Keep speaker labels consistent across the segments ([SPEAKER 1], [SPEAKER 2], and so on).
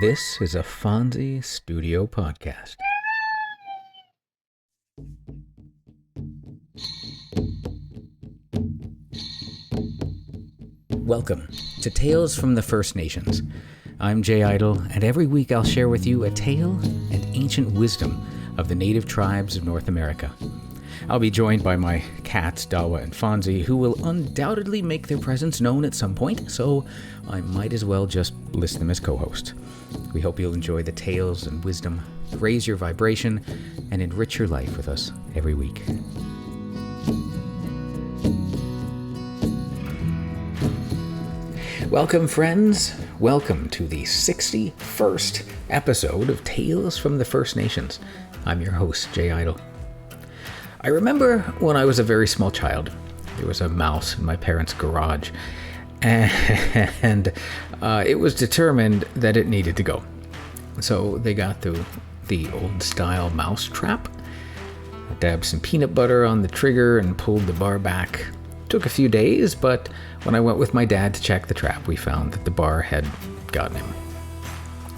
[SPEAKER 1] This is a Fonzie Studio podcast. Welcome to Tales from the First Nations. I'm Jay Idle, and every week I'll share with you a tale and ancient wisdom of the native tribes of North America. I'll be joined by my cats, Dawa and Fonzie, who will undoubtedly make their presence known at some point, so I might as well just list them as co-hosts. We hope you'll enjoy the tales and wisdom, raise your vibration, and enrich your life with us every week. Welcome, friends. Welcome to the 61st episode of Tales from the First Nations. I'm your host, Jay Idle. I remember when I was a very small child, there was a mouse in my parents' garage, and it was determined that it needed to go. So they got the old-style mouse trap, dabbed some peanut butter on the trigger, and pulled the bar back. Took a few days, but when I went with my dad to check the trap, we found that the bar had gotten him.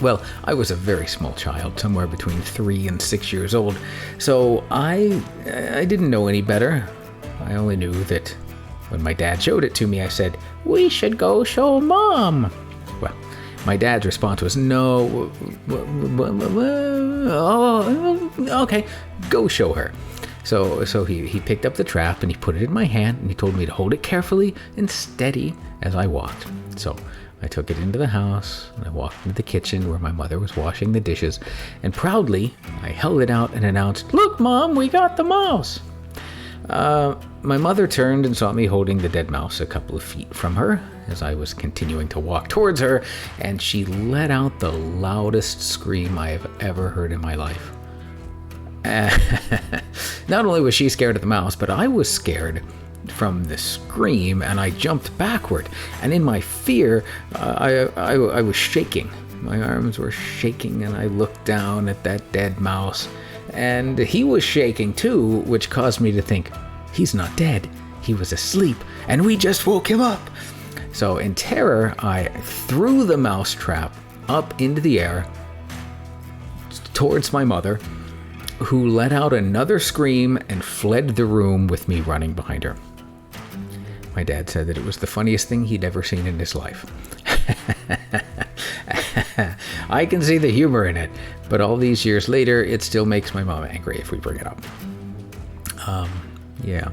[SPEAKER 1] Well, I was a very small child, somewhere between 3 and 6 years old, so I didn't know any better. I only knew that when my dad showed it to me, I said, "We should go show Mom." Well, my dad's response was, "No, okay, go show her." So he picked up the trap and he put it in my hand and he told me to hold it carefully and steady as I walked. So I took it into the house and I walked into the kitchen where my mother was washing the dishes, and proudly I held it out and announced, "Look, Mom, we got the mouse." My mother turned and saw me holding the dead mouse a couple of feet from her as I was continuing to walk towards her, and she let out the loudest scream I have ever heard in my life. Not only was she scared of the mouse, but I was scared from the scream, and I jumped backward. And in my fear, I was shaking. My arms were shaking, and I looked down at that dead mouse. And he was shaking too, which caused me to think, he's not dead. He was asleep, and we just woke him up. So in terror, I threw the mouse trap up into the air towards my mother, who let out another scream and fled the room with me running behind her. My dad said that it was the funniest thing he'd ever seen in his life. I can see the humor in it, but all these years later, it still makes my mom angry if we bring it up. Yeah.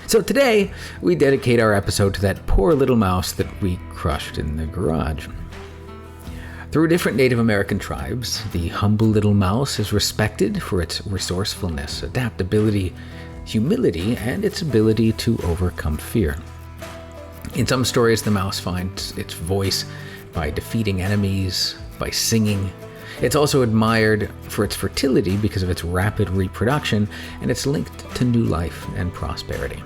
[SPEAKER 1] So today, we dedicate our episode to that poor little mouse that we crushed in the garage. Through different Native American tribes, the humble little mouse is respected for its resourcefulness, adaptability, humility, and its ability to overcome fear. In some stories, the mouse finds its voice by defeating enemies, by singing. It's also admired for its fertility because of its rapid reproduction, and it's linked to new life and prosperity.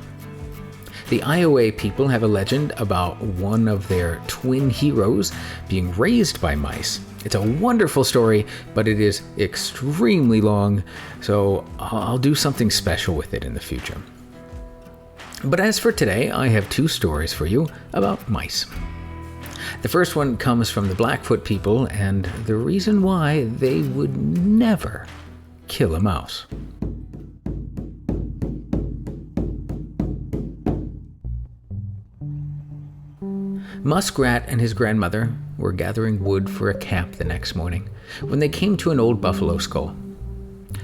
[SPEAKER 1] The Iowa people have a legend about one of their twin heroes being raised by mice. It's a wonderful story, but it is extremely long, so I'll do something special with it in the future. But as for today, I have 2 stories for you about mice. The first one comes from the Blackfoot people and the reason why they would never kill a mouse. Muskrat and his grandmother were gathering wood for a camp the next morning when they came to an old buffalo skull.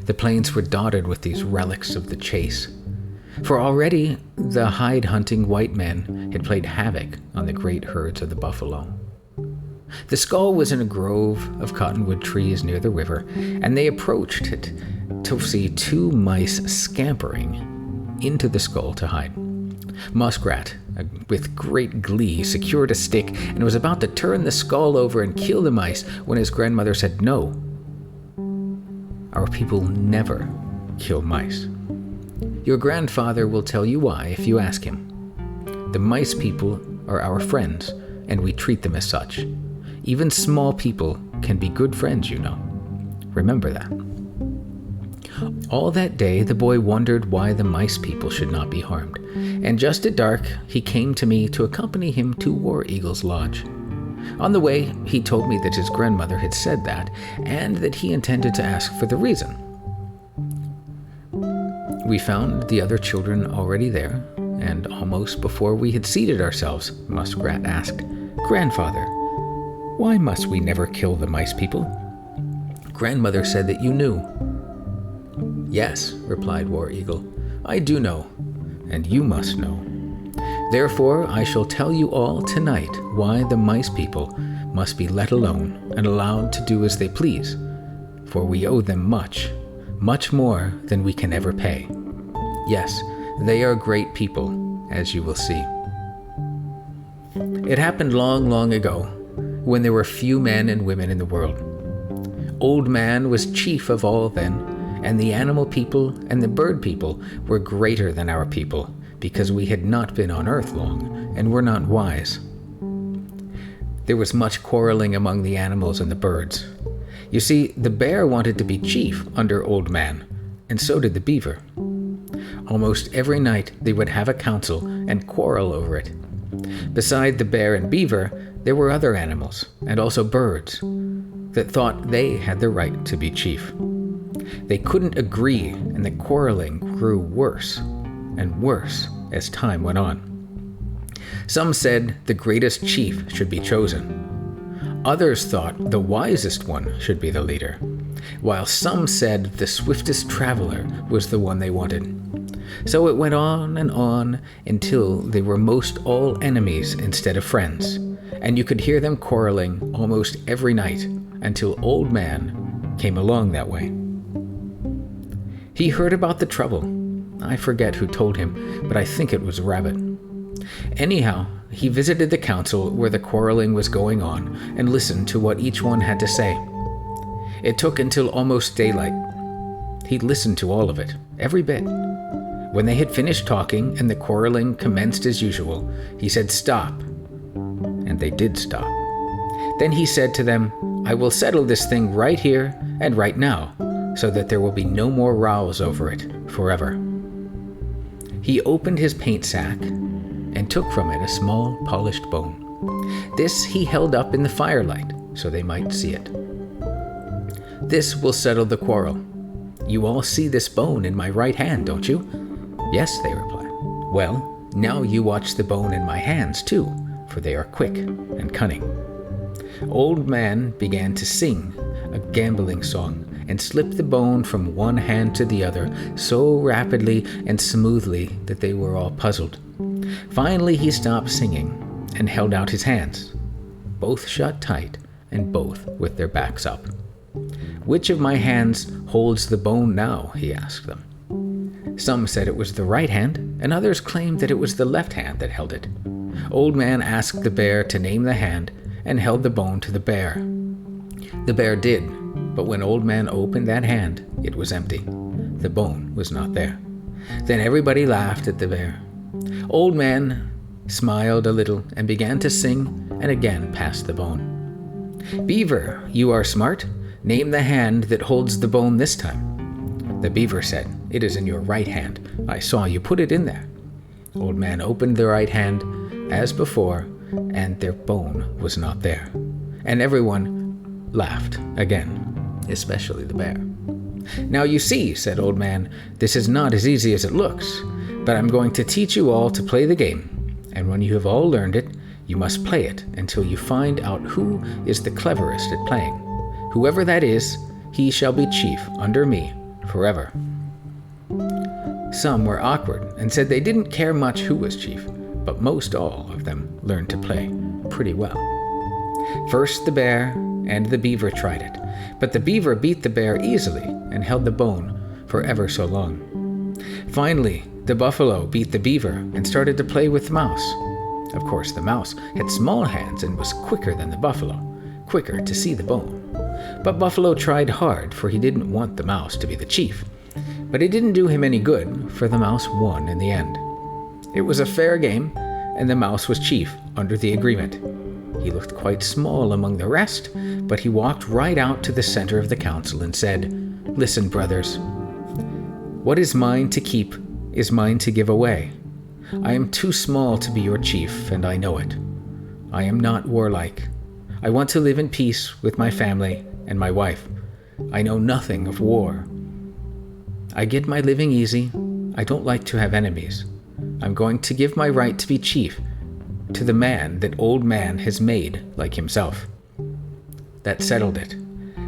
[SPEAKER 1] The plains were dotted with these relics of the chase, for already the hide-hunting white men had played havoc on the great herds of the buffalo. The skull was in a grove of cottonwood trees near the river, and they approached it to see 2 mice scampering into the skull to hide. Muskrat, with great glee, secured a stick and was about to turn the skull over and kill the mice when his grandmother said, "No, our people never kill mice. Your grandfather will tell you why if you ask him. The mice people are our friends, and we treat them as such. Even small people can be good friends, you know. Remember that." All that day, the boy wondered why the mice people should not be harmed, and just at dark, he came to me to accompany him to War Eagle's lodge. On the way, he told me that his grandmother had said that, and that he intended to ask for the reason. We found the other children already there, and almost before we had seated ourselves, Muskrat asked, "Grandfather, why must we never kill the mice people?" "Grandmother said that you knew." "Yes," replied War Eagle, "I do know, and you must know. Therefore, I shall tell you all tonight why the mice people must be let alone and allowed to do as they please, for we owe them much, much more than we can ever pay. Yes, they are great people, as you will see. It happened long, long ago, when there were few men and women in the world. Old Man was chief of all then, and the animal people and the bird people were greater than our people, because we had not been on earth long, and were not wise. There was much quarreling among the animals and the birds. You see, the bear wanted to be chief under Old Man, and so did the beaver. Almost every night they would have a council and quarrel over it. Beside the bear and beaver, there were other animals, and also birds, that thought they had the right to be chief. They couldn't agree, and the quarreling grew worse and worse as time went on. Some said the greatest chief should be chosen. Others thought the wisest one should be the leader, while some said the swiftest traveler was the one they wanted. So it went on until they were most all enemies instead of friends, and you could hear them quarreling almost every night until Old Man came along that way. He heard about the trouble. I forget who told him, but I think it was Rabbit. Anyhow, he visited the council where the quarreling was going on and listened to what each one had to say. It took until almost daylight. He listened to all of it, every bit. When they had finished talking and the quarreling commenced as usual, he said, "Stop." And they did stop. Then he said to them, "I will settle this thing right here and right now, so that there will be no more rows over it forever." He opened his paint sack and took from it a small polished bone. This he held up in the firelight so they might see it. "This will settle the quarrel. You all see this bone in my right hand, don't you?" "Yes," they replied. "Well, now you watch the bone in my hands too, for they are quick and cunning." Old Man began to sing a gambling song and slipped the bone from one hand to the other so rapidly and smoothly that they were all puzzled. Finally he stopped singing and held out his hands, both shut tight and both with their backs up. "Which of my hands holds the bone now?" he asked them. Some said it was the right hand, and others claimed that it was the left hand that held it. Old Man asked the bear to name the hand and held the bone to the bear. The bear did, but when Old Man opened that hand, it was empty. The bone was not there. Then everybody laughed at the bear. Old Man smiled a little and began to sing and again passed the bone. "Beaver, you are smart. Name the hand that holds the bone this time." The beaver said, "It is in your right hand. I saw you put it in there." Old Man opened the right hand as before, and their bone was not there. And everyone laughed again, especially the bear. "Now you see," said Old Man, "this is not as easy as it looks, but I'm going to teach you all to play the game, and when you have all learned it, you must play it until you find out who is the cleverest at playing. Whoever that is, he shall be chief under me forever." Some were awkward and said they didn't care much who was chief, but most all of them learned to play pretty well. First the bear and the beaver tried it, but the beaver beat the bear easily and held the bone for ever so long. Finally, the buffalo beat the beaver and started to play with the mouse. Of course, the mouse had small hands and was quicker than the buffalo, quicker to see the bone. But Buffalo tried hard, for he didn't want the mouse to be the chief. But it didn't do him any good, for the mouse won in the end. It was a fair game, and the mouse was chief under the agreement. He looked quite small among the rest, but he walked right out to the center of the council and said, "Listen, brothers. What is mine to keep is mine to give away. I am too small to be your chief, and I know it. I am not warlike. I want to live in peace with my family and my wife. I know nothing of war. I get my living easy. I don't like to have enemies. I'm going to give my right to be chief to the man that old man has made like himself. That settled it.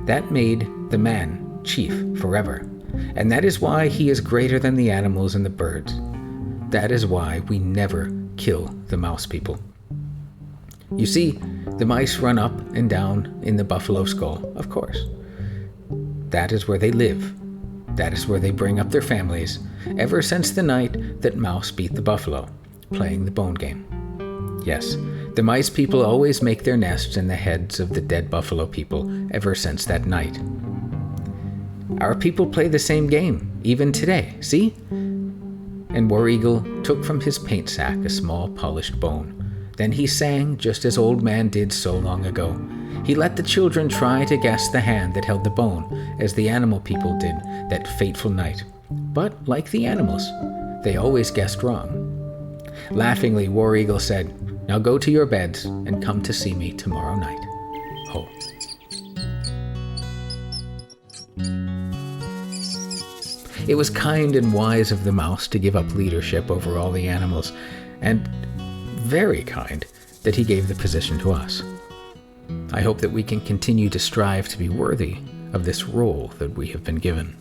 [SPEAKER 1] That made the man chief forever. And that is why he is greater than the animals and the birds. That is why we never kill the mouse people. You see, the mice run up and down in the buffalo skull, of course. That is where they live. That is where they bring up their families, ever since the night that Mouse beat the buffalo, playing the bone game. Yes, the mice people always make their nests in the heads of the dead buffalo people ever since that night. Our people play the same game, even today, see? And War Eagle took from his paint sack a small polished bone. Then he sang just as Old Man did so long ago. He let the children try to guess the hand that held the bone, as the animal people did that fateful night. But, like the animals, they always guessed wrong. Laughingly, War Eagle said, "Now go to your beds and come to see me tomorrow night." Ho. It was kind and wise of the mouse to give up leadership over all the animals, and very kind that he gave the position to us. I hope that we can continue to strive to be worthy of this role that we have been given.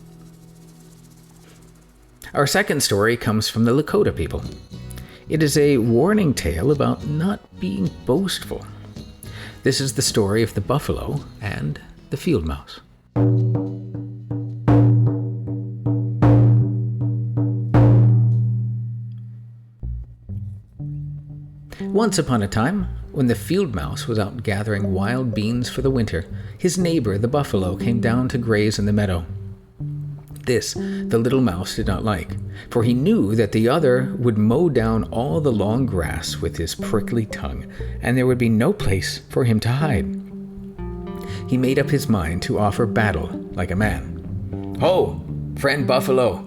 [SPEAKER 1] Our second story comes from the Lakota people. It is a warning tale about not being boastful. This is the story of the buffalo and the field mouse. Once upon a time, when the field mouse was out gathering wild beans for the winter, his neighbor, the buffalo, came down to graze in the meadow. This the little mouse did not like, for he knew that the other would mow down all the long grass with his prickly tongue, and there would be no place for him to hide. He made up his mind to offer battle like a man. "Ho, friend buffalo,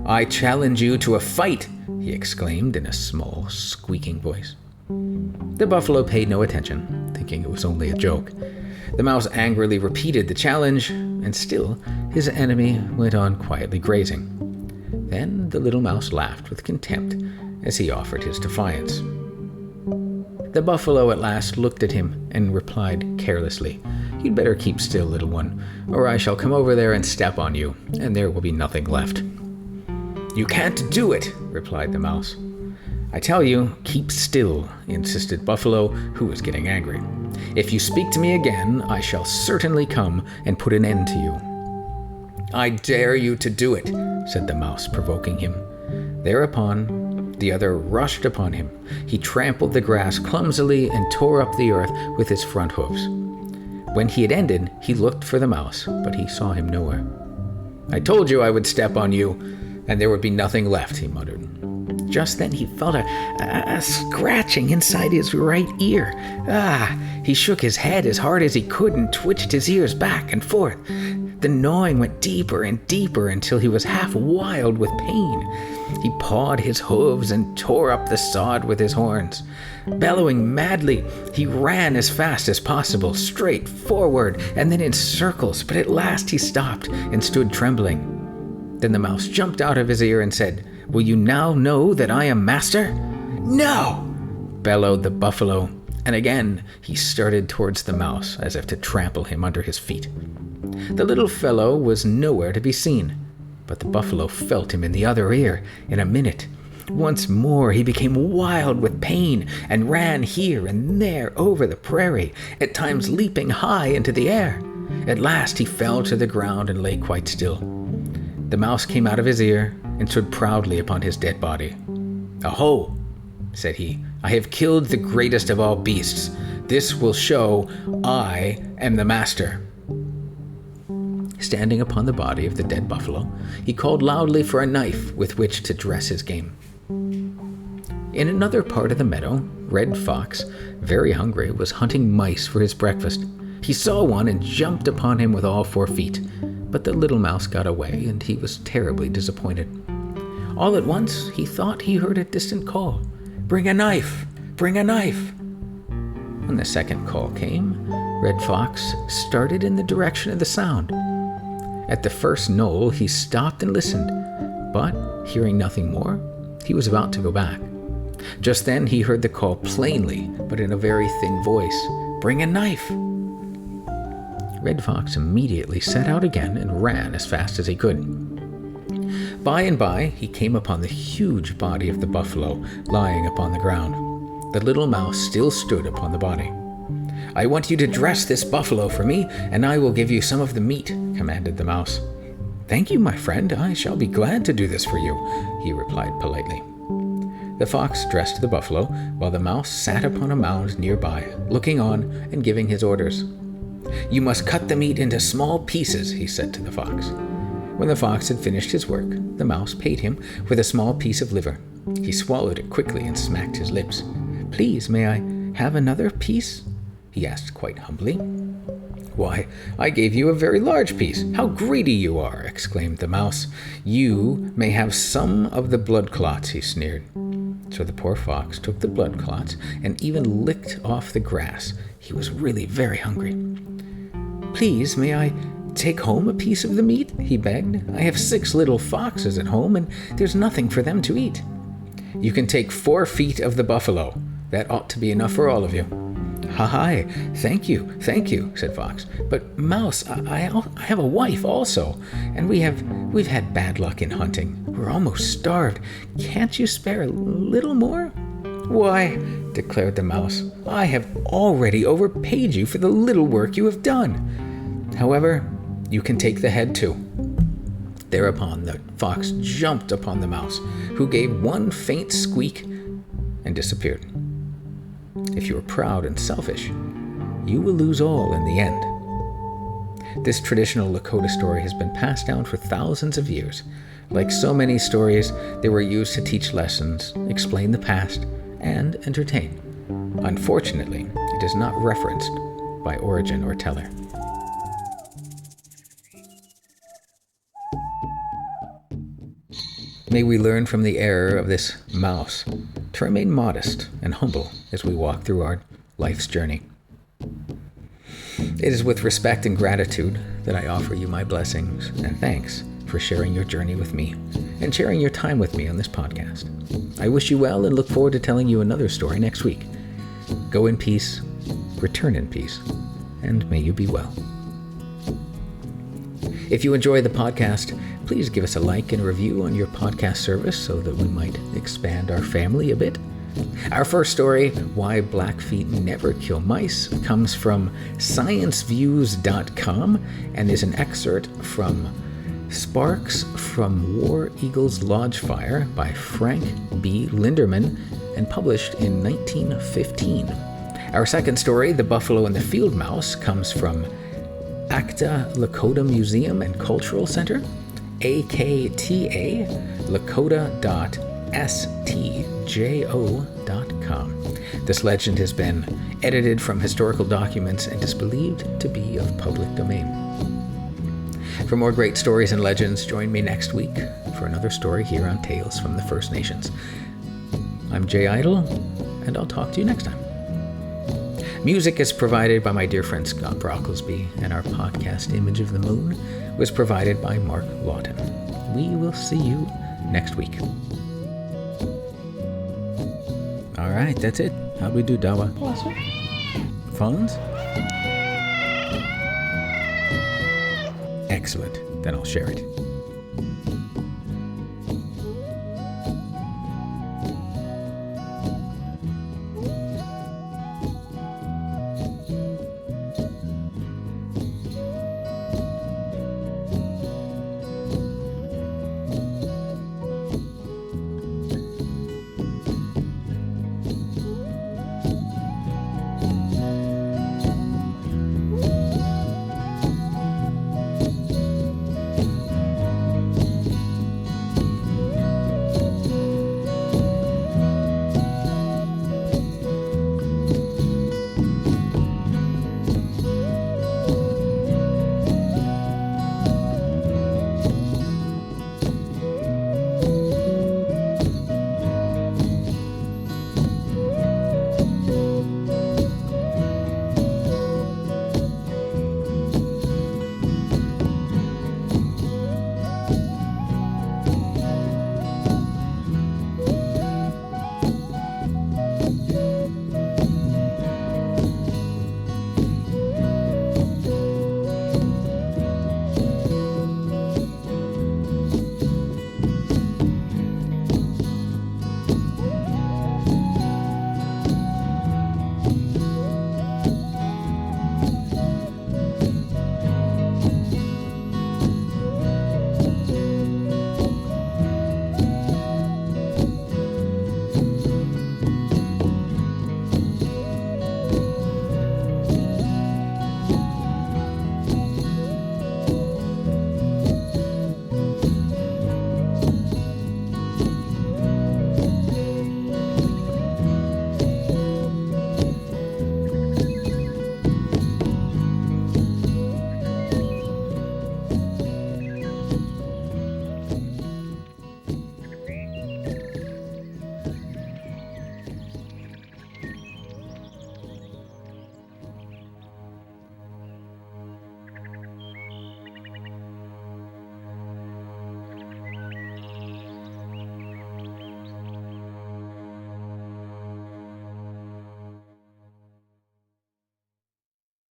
[SPEAKER 1] I challenge you to a fight," he exclaimed in a small, squeaking voice. The buffalo paid no attention, thinking it was only a joke. The mouse angrily repeated the challenge, and still his enemy went on quietly grazing. Then the little mouse laughed with contempt as he offered his defiance. The buffalo at last looked at him and replied carelessly, "You'd better keep still, little one, or I shall come over there and step on you, and there will be nothing left." "You can't do it," replied the mouse. "I tell you, keep still," insisted Buffalo, who was getting angry. "If you speak to me again, I shall certainly come and put an end to you." "I dare you to do it," said the mouse, provoking him. Thereupon, the other rushed upon him. He trampled the grass clumsily and tore up the earth with his front hoofs. When he had ended, he looked for the mouse, but he saw him nowhere. "I told you I would step on you, and there would be nothing left," he muttered. Just then he felt a scratching inside his right ear. He shook his head as hard as he could and twitched his ears back and forth. The gnawing went deeper and deeper until he was half wild with pain. He pawed his hooves and tore up the sod with his horns. Bellowing madly, he ran as fast as possible, straight forward and then in circles, but at last he stopped and stood trembling. Then the mouse jumped out of his ear and said, "Will you now know that I am master?" "No!" bellowed the buffalo, and again he started towards the mouse as if to trample him under his feet. The little fellow was nowhere to be seen, but the buffalo felt him in the other ear in a minute. Once more he became wild with pain and ran here and there over the prairie, at times leaping high into the air. At last he fell to the ground and lay quite still. The mouse came out of his ear and stood proudly upon his dead body. "Aho," said he, "I have killed the greatest of all beasts. This will show I am the master." Standing upon the body of the dead buffalo, he called loudly for a knife with which to dress his game. In another part of the meadow, Red Fox, very hungry, was hunting mice for his breakfast. He saw one and jumped upon him with all 4 feet, but the little mouse got away, and he was terribly disappointed. All at once, he thought he heard a distant call, "Bring a knife! Bring a knife!" When the second call came, Red Fox started in the direction of the sound. At the first knoll, he stopped and listened, but hearing nothing more, he was about to go back. Just then, he heard the call plainly, but in a very thin voice, "Bring a knife!" Red Fox immediately set out again and ran as fast as he could. By and by, he came upon the huge body of the buffalo lying upon the ground. The little mouse still stood upon the body. "I want you to dress this buffalo for me, and I will give you some of the meat," commanded the mouse. "Thank you, my friend. I shall be glad to do this for you," he replied politely. The fox dressed the buffalo, while the mouse sat upon a mound nearby, looking on and giving his orders. "You must cut the meat into small pieces," he said to the fox. When the fox had finished his work, the mouse paid him with a small piece of liver. He swallowed it quickly and smacked his lips. "Please, may I have another piece?" he asked quite humbly. "Why, I gave you a very large piece. How greedy you are!" exclaimed the mouse. "You may have some of the blood clots," he sneered. So the poor fox took the blood clots and even licked off the grass. He was really very hungry. "Please, may I take home a piece of the meat?" he begged. "I have 6 little foxes at home, and there's nothing for them to eat." "You can take 4 feet of the buffalo. That ought to be enough for all of you." "Hi, thank you," said Fox. "But Mouse, I have a wife also, and we've had bad luck in hunting. We're almost starved. Can't you spare a little more?" "Why," declared the mouse, "I have already overpaid you for the little work you have done. However, you can take the head too." Thereupon the fox jumped upon the mouse, who gave one faint squeak and disappeared. If you are proud and selfish, you will lose all in the end. This traditional Lakota story has been passed down for thousands of years. Like so many stories, they were used to teach lessons, explain the past, and entertain. Unfortunately, it is not referenced by origin or teller. May we learn from the error of this mouse to remain modest and humble as we walk through our life's journey. It is with respect and gratitude that I offer you my blessings and thanks for sharing your journey with me and sharing your time with me on this podcast. I wish you well and look forward to telling you another story next week. Go in peace, return in peace, and may you be well. If you enjoy the podcast, please give us a like and review on your podcast service so that we might expand our family a bit. Our first story, Why Blackfeet Never Kill Mice, comes from scienceviews.com and is an excerpt from Sparks from War Eagle's Lodge Fire by Frank B. Linderman and published in 1915. Our second story, The Buffalo and the Field Mouse, comes from Acta Lakota Museum and Cultural Center, AKTA, lakota.stjo.com. This legend has been edited from historical documents and is believed to be of public domain. For more great stories and legends, join me next week for another story here on Tales from the First Nations. I'm Jay Idle, and I'll talk to you next time. Music is provided by my dear friend Scott Brocklesby, and our podcast Image of the Moon was provided by Mark Lawton. We will see you next week. All right, that's it. How'd we do, Dawa?
[SPEAKER 2] Awesome.
[SPEAKER 1] Phones? Excellent. Then I'll share it.